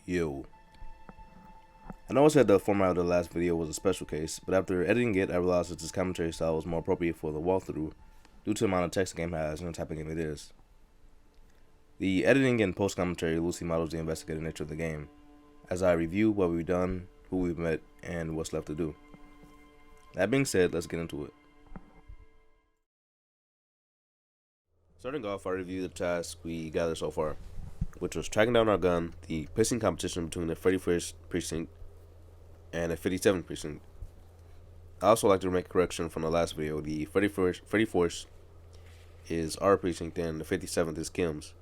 Yo. I know I said the format of the last video was a special case, but after editing it, I realized that this commentary style was more appropriate for the walkthrough due to the amount of text the game has and the type of game it is. The editing and post-commentary loosely models the investigative nature of the game, as I review what we've done, who we've met, and what's left to do. That being said, let's get into it. Starting off, I review the tasks we gathered so far, which was tracking down our gun, the pissing competition between the 31st Precinct and the 57th Precinct. I also like to make a correction from the last video. The 34th is our precinct and the 57th is Kim's.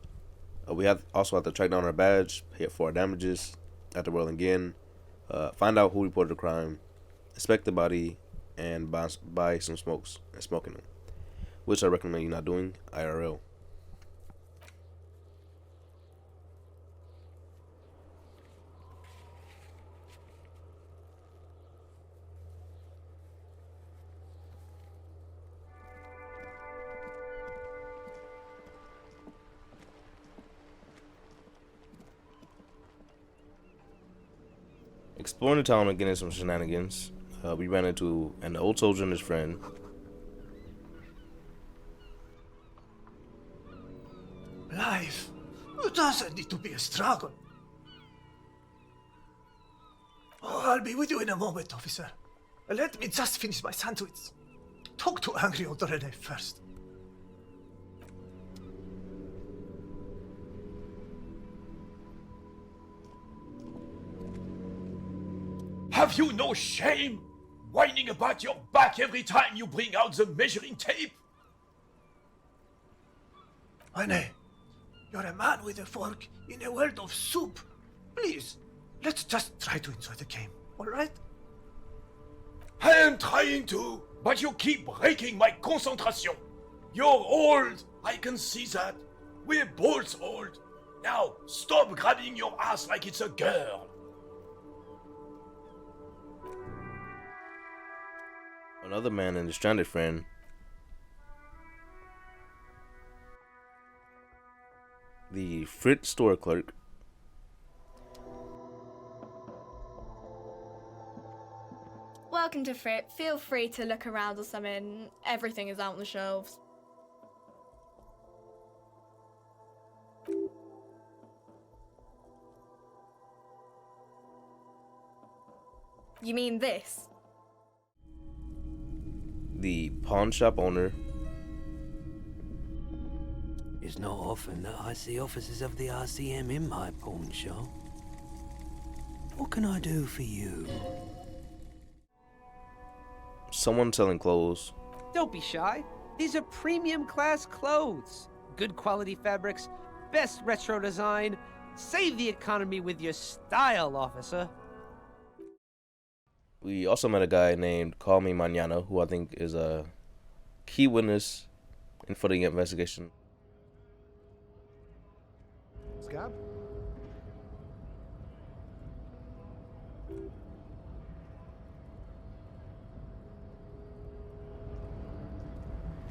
We also have to track down our badge, pay for our damages after rolling in, find out who reported the crime, inspect the body, and buy some smokes and smoking them, which I recommend you not doing IRL. Exploring the town and getting some shenanigans, we ran into an old soldier and his friend. Life doesn't need to be a struggle. Oh, I'll be with you in a moment, officer. Let me just finish my sandwich. Talk to angry old Rene first. Have you no shame? Whining about your back every time you bring out the measuring tape? Rene, you're a man with a fork in a world of soup. Please, let's just try to enjoy the game, alright? I am trying to, but you keep breaking my concentration. You're old, I can see that. We're both old. Now, stop grabbing your ass like it's a girl. Another man and his stranded friend. The Fritz store clerk. Welcome to Frit. Feel free to look around or something. Everything is out on the shelves. You mean this? The pawn shop owner. It's not often that I see officers of the RCM in my pawn shop. What can I do for you? Someone selling clothes. Don't be shy. These are premium class clothes. Good quality fabrics, best retro design. Save the economy with your style, officer. We also met a guy named Call Me Mañana, who I think is a key witness for the investigation. Scab?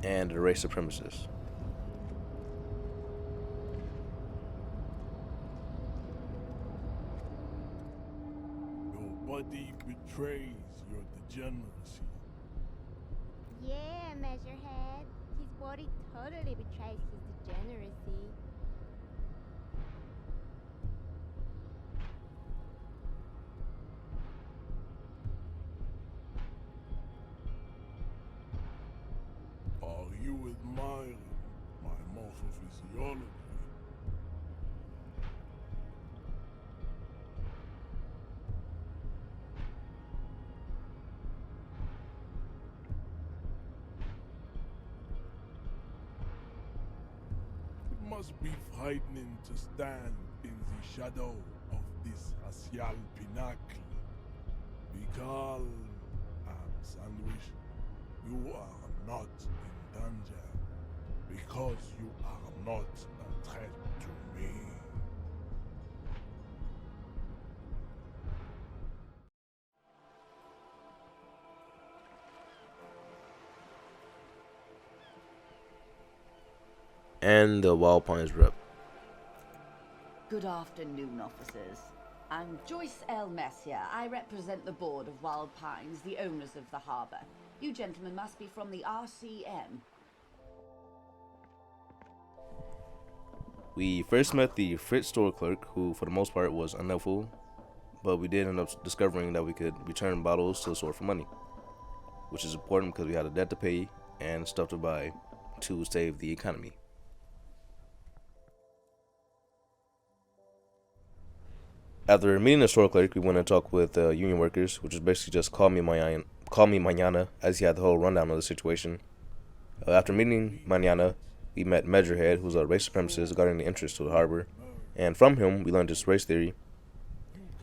And the race supremacist. Nobody betrays your degeneracy. Yeah, Measurehead. His body totally betrays his degeneracy. Are you admiring my morphophysiology? It must be frightening to stand in the shadow of this racial pinnacle. Be calm, Am Sandwich. You are not in danger because you are not a threat to me. And the Wild Pines rep. Good afternoon, officers. I'm Joyce L. Messier. I represent the board of Wild Pines, the owners of the harbour. You gentlemen must be from the RCM. We first met the Fritz store clerk, who for the most part was unhelpful, but we did end up discovering that we could return bottles to the store for money, which is important because we had a debt to pay and stuff to buy to save the economy. After meeting the store clerk, we went and talked with union workers, which is basically just call me mañana, as he had the whole rundown of the situation. After meeting mañana, we met Measurehead, who's a race supremacist guarding the entrance to the harbor, and from him we learned this race theory,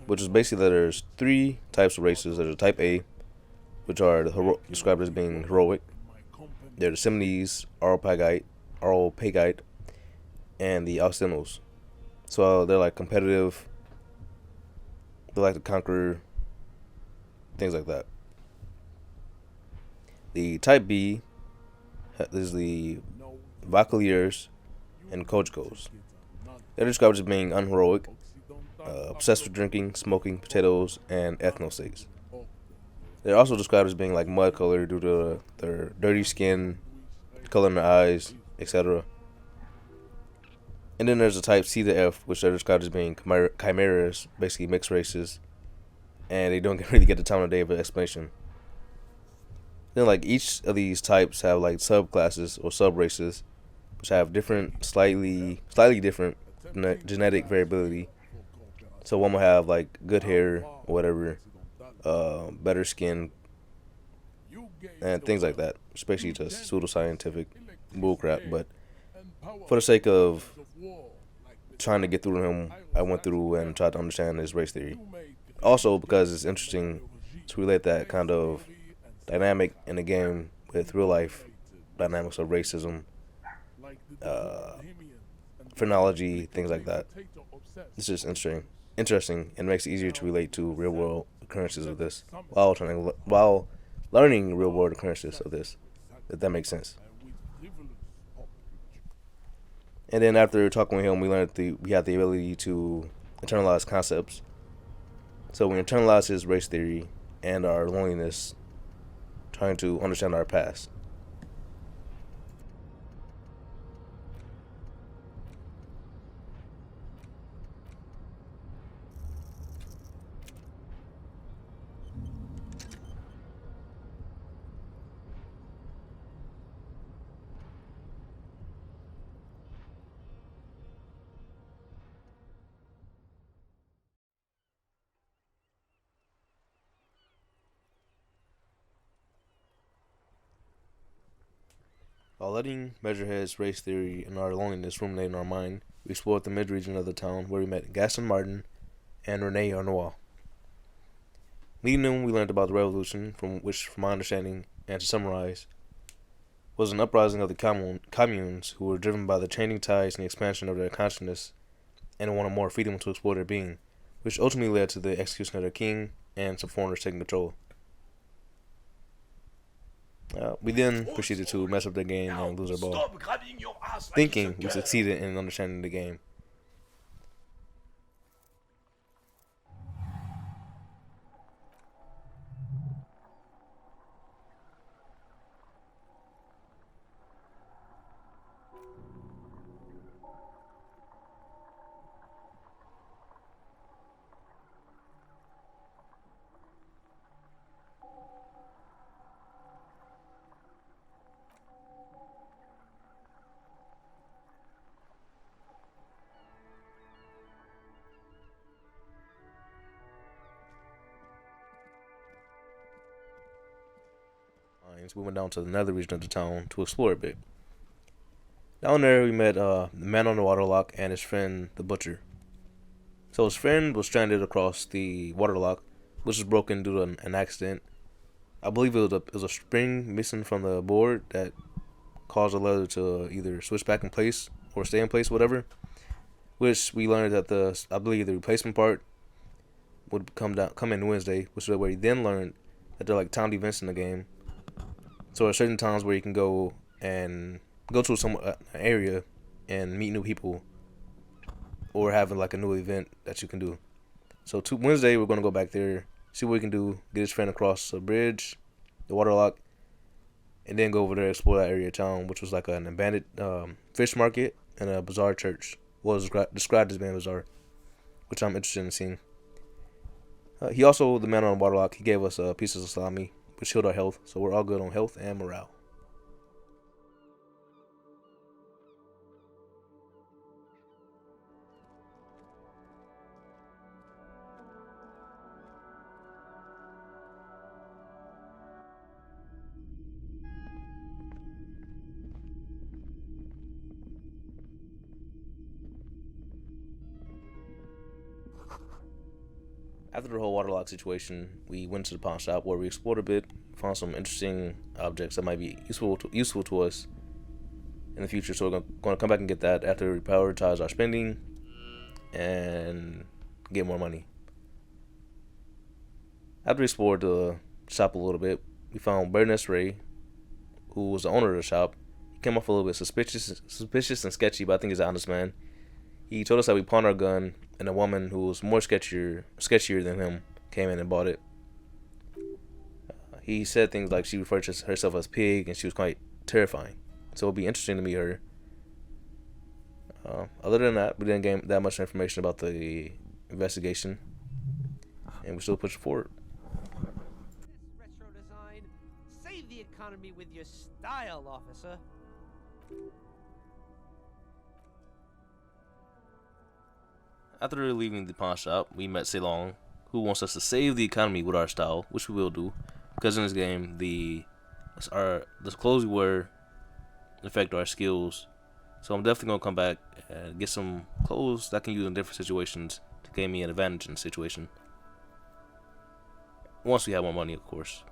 which is basically that there's three types of races. There's a type A, which are described as being heroic. They're the Semines, Aropagite, and the Occidentals. So they're like competitive. They like to conquer, things like that. The type B is the Vacaliers and Kojkos. They're described as being unheroic, obsessed with drinking, smoking, potatoes, and ethnostates. They're also described as being like mud colored due to their dirty skin, color in their eyes, etc. And then there's a type C to F, which they're described as being chimeras, basically mixed races, and they don't really get the time of day of an explanation. Then like each of these types have like subclasses or subraces, which have different, slightly different genetic variability. So one will have like good hair or whatever, better skin, and things like that. Especially just pseudoscientific bullcrap. But for the sake of trying to get through to him, I went through and tried to understand his race theory. Also because it's interesting to relate that kind of dynamic in the game with real life dynamics of racism, phrenology, things like that. It's just interesting, and makes it easier to relate to real world occurrences of this while learning real world occurrences of this, if that makes sense. And then after talking with him, we learned we had the ability to internalize concepts. So we internalize his race theory and our loneliness, trying to understand our past. While letting Measurehead's race theory and our loneliness ruminate in our mind, we explored the mid-region of the town where we met Gaston Martin and Rene and Gaston. Meeting them, we learned about the revolution, from my understanding, and to summarize, was an uprising of the communes who were driven by the changing tides and the expansion of their consciousness and wanted more freedom to explore their being, which ultimately led to the execution of their king and some foreigners taking control. We then proceeded to mess up the game and lose our ball, thinking we succeeded in understanding the game. We went down to another region of the town to explore a bit. Down there, we met the man on the waterlock and his friend, the butcher. So his friend was stranded across the waterlock, which was broken due to an accident. I believe it was a spring missing from the board that caused the leather to either switch back in place or stay in place, whatever. Which we learned that I believe the replacement part would come in Wednesday, which is where we then learned that there are like town events in the game. So there are certain times where you can go to some area and meet new people, or having like a new event that you can do. So Wednesday, we're going to go back there, see what we can do, get his friend across the bridge, the waterlock, and then go over there and explore that area of town, which was like an abandoned fish market and a bizarre church. What was described as being bizarre, which I'm interested in seeing. He also, the man on the waterlock, he gave us pieces of salami, which healed our health, so we're all good on health and morale. After the whole waterlock situation, we went to the pawn shop where we explored a bit, found some interesting objects that might be useful to us in the future. So we're going to come back and get that after we prioritize our spending and get more money. After we explored the shop a little bit, we found Bernice Ray, who was the owner of the shop. He came off a little bit suspicious and sketchy, but I think he's an honest man. He told us that we pawned our gun, and a woman who was more sketchier than him came in and bought it. He said things like she referred to herself as pig, and she was quite terrifying. So it'll be interesting to meet her. Other than that, we didn't gain that much information about the investigation, and we still push forward. Retro design. Save the economy with your style, officer. After leaving the pawn shop, we met Seilon, who wants us to save the economy with our style, which we will do, because in this game, the clothes we wear affect our skills. So I'm definitely gonna come back and get some clothes that I can use in different situations to gain me an advantage in the situation. Once we have more money, of course.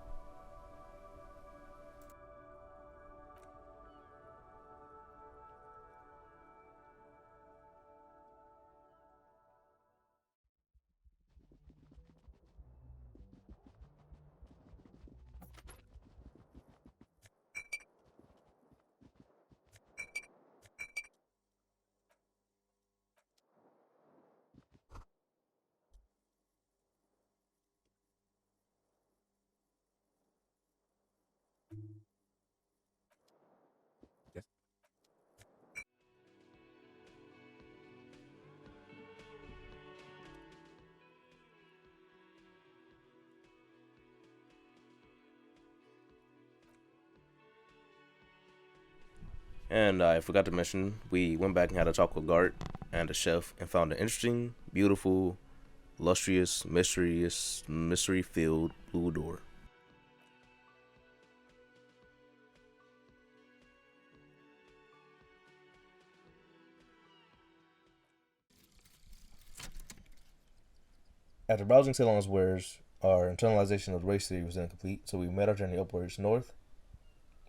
And I forgot to mention, we went back and had a talk with Gart and the chef and found an interesting, beautiful, lustrous, mystery-filled blue door. After browsing Seilon's wares, our internalization of the race theory was incomplete, so we made our journey upwards north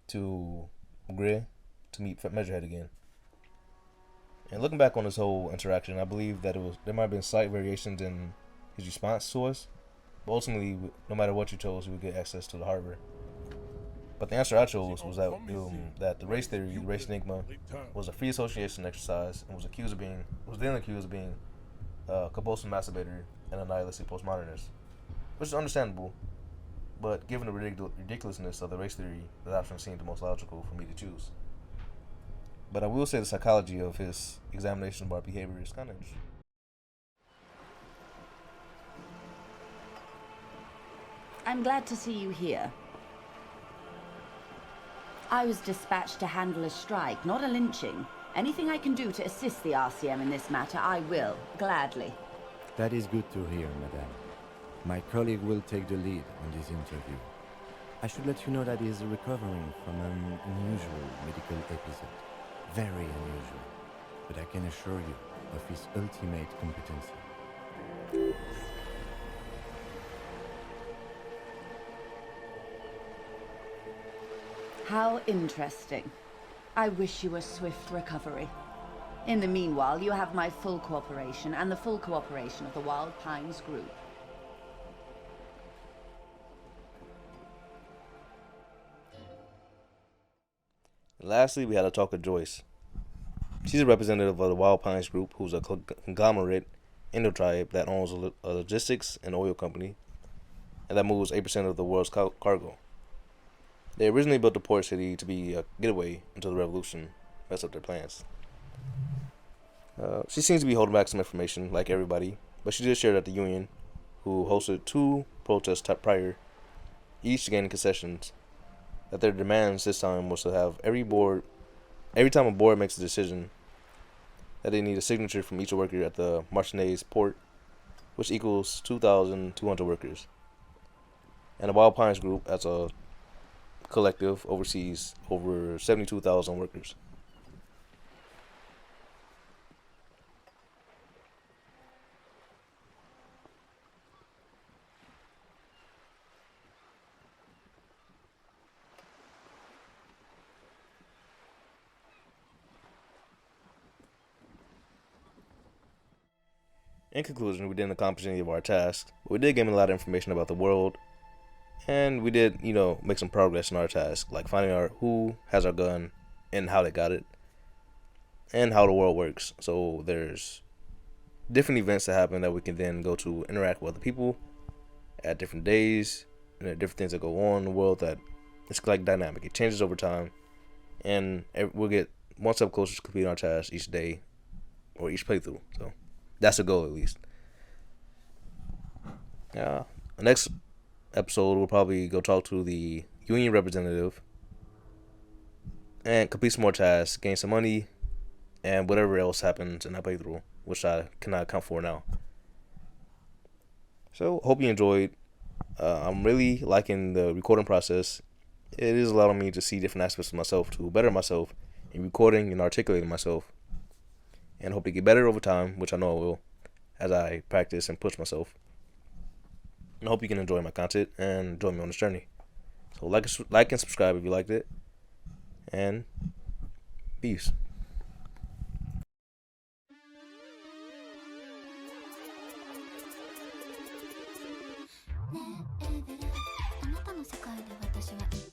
to Gre to meet Measurehead again. And looking back on this whole interaction, I believe that there might have been slight variations in his response to us, but ultimately, no matter what you chose, we would get access to the harbor. But the answer I chose was that the race theory, the race enigma, was a free association exercise and was then accused of being a compulsive masturbator and a nihilistic postmodernist, which is understandable. But given the ridiculousness of the race theory, that option seemed the most logical for me to choose. But I will say the psychology of his examination of our behavior is kind of interesting. I'm glad to see you here. I was dispatched to handle a strike, not a lynching. Anything I can do to assist the RCM in this matter, I will, gladly. That is good to hear, madame. My colleague will take the lead on this interview. I should let you know that he is recovering from an unusual medical episode. Very unusual, but I can assure you of his ultimate competency. How interesting. I wish you a swift recovery. In the meanwhile, you have my full cooperation and the full cooperation of the Wild Pines group. Lastly, we had a talk with Joyce. She's a representative of the Wild Pines group, who's a conglomerate Indo tribe that owns a logistics and oil company, and that moves 8% of the world's cargo. They originally built the port city to be a getaway until the revolution messed up their plans. She seems to be holding back some information, like everybody, but she did share that the Union, who hosted 2 protests prior, each gaining concessions, that their demands this time was to have every time a board makes a decision, that they need a signature from each worker at the Martinez port, which equals 2,200 workers. And the Wild Pines Group, as a collective, oversees over 72,000 workers. In conclusion, we didn't accomplish any of our tasks, but we did gain a lot of information about the world, and we did, make some progress in our task, like finding out who has our gun and how they got it, and how the world works. So there's different events that happen that we can then go to interact with other people at different days, and there are different things that go on in the world that it's like dynamic. It changes over time, and we'll get one step closer to completing our task each day or each playthrough. So that's the goal, at least. The next episode, we'll probably go talk to the union representative and complete some more tasks, gain some money, and whatever else happens in that playthrough, which I cannot account for now. So, hope you enjoyed. I'm really liking the recording process. It is allowing me to see different aspects of myself, to better myself in recording and articulating myself, and hope to get better over time, which I know I will, as I practice and push myself. And I hope you can enjoy my content and join me on this journey. So like and subscribe if you liked it, and peace. ねえエーデル、あなたの世界で私は